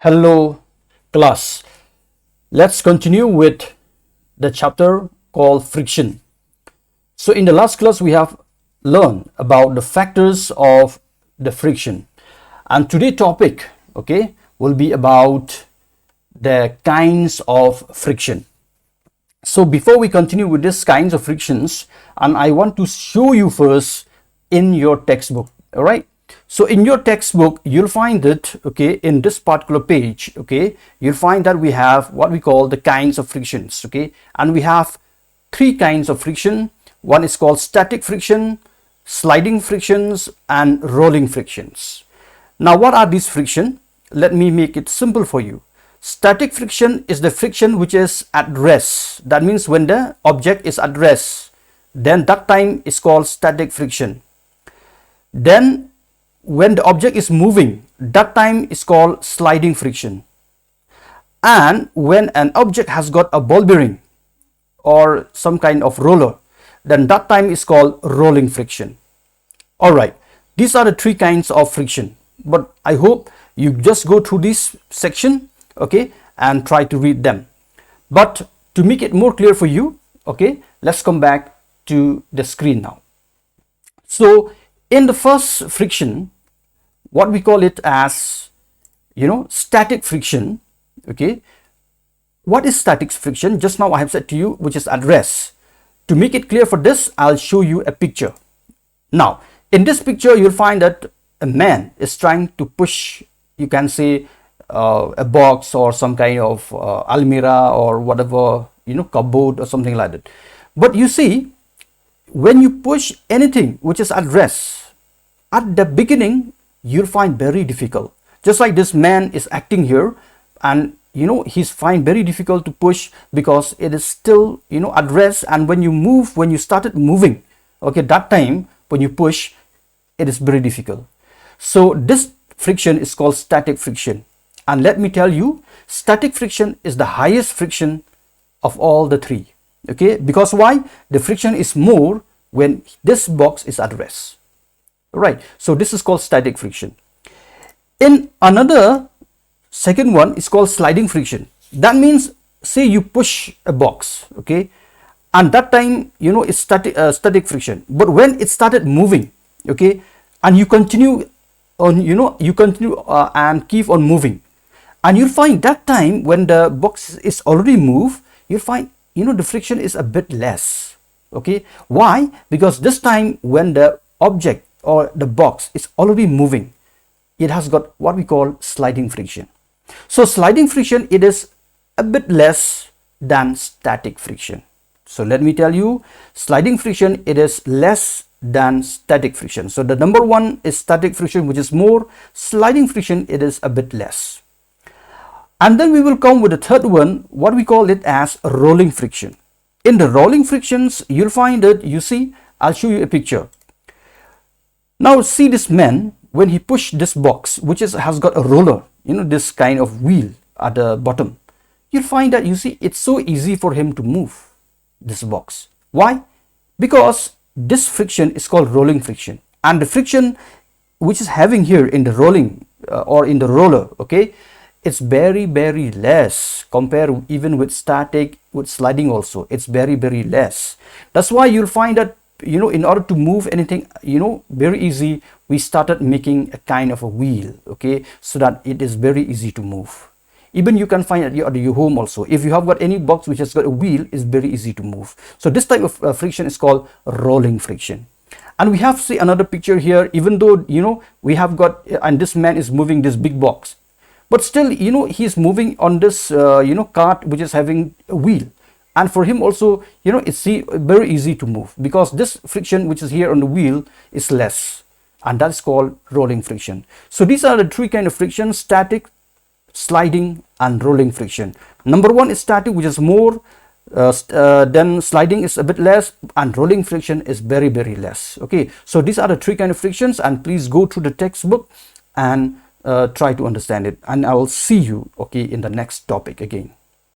Hello class. Let's continue with the chapter called friction. So in the last class we have learned about the factors of the friction, and today's topic will be about the kinds of friction. So before we continue with these kinds of frictions, and I want to show you first in your textbook. All right, so in your textbook you'll find it in this particular page. You'll find that we have what we call the kinds of frictions. And we have three kinds of friction. One is called static friction, sliding frictions, and rolling frictions. Now what are these friction? Let me make it simple for you. Static friction is the friction which is at rest. That means when the object is at rest, then that time is called static friction. Then when the object is moving, that time is called sliding friction. And when an object has got a ball bearing or some kind of roller, then that time is called rolling friction. All right, these are the three kinds of friction, but I hope you just go through this section and try to read them. But to make it more clear for you, let's come back to the screen now. So in the first friction, what we call it as static friction. What is static friction? Just now I have said to you, which is at rest. To make it clear for this, I'll show you a picture. Now in this picture you'll find that a man is trying to push, you can say, a box or some kind of almirah or whatever, cupboard or something like that. But you see, when you push anything which is at rest, at the beginning you'll find very difficult. Just like this man is acting here, and he's find very difficult to push because it is still at rest. And when you move, when you started moving, that time when you push, it is very difficult. So this friction is called static friction. And let me tell you, static friction is the highest friction of all the three. Because why? The friction is more when this box is at rest. Right, so this is called static friction. In another second one is called sliding friction. That means, say you push a box, and that time it's static friction. But when it started moving, and you continue on, and keep on moving, and you'll find that time when the box is already moved, you'll find the friction is a bit less. Why? Because this time when the object or the box is already moving, it has got what we call sliding friction. So sliding friction, it is a bit less than static friction. So let me tell you, sliding friction, it is less than static friction. So the number one is static friction, which is more. Sliding friction, it is a bit less. And then we will come with the third one, what we call it as rolling friction. In the rolling frictions, you'll find that, you see, I'll show you a picture. Now see this man, when he pushed this box, which has got a roller, this kind of wheel at the bottom, you'll find that, you see, it's so easy for him to move this box. Why? Because this friction is called rolling friction, and the friction which is having here in the rolling or in the roller, it's very, very less compared even with static, with sliding also. It's very, very less. That's why you'll find that in order to move anything very easy, we started making a kind of a wheel, so that it is very easy to move. Even you can find at your home also, if you have got any box which has got a wheel, it's very easy to move. So this type of friction is called rolling friction. And we have, see, another picture here. Even though we have got, and this man is moving this big box, but still he's moving on this cart which is having a wheel. And for him also, it's very easy to move because this friction which is here on the wheel is less, and that's called rolling friction. So these are the three kind of friction: static, sliding, and rolling friction. Number one is static, which is more, then sliding is a bit less, and rolling friction is very, very less. So these are the three kind of frictions, and please go through the textbook and try to understand it, and I will see you in the next topic again.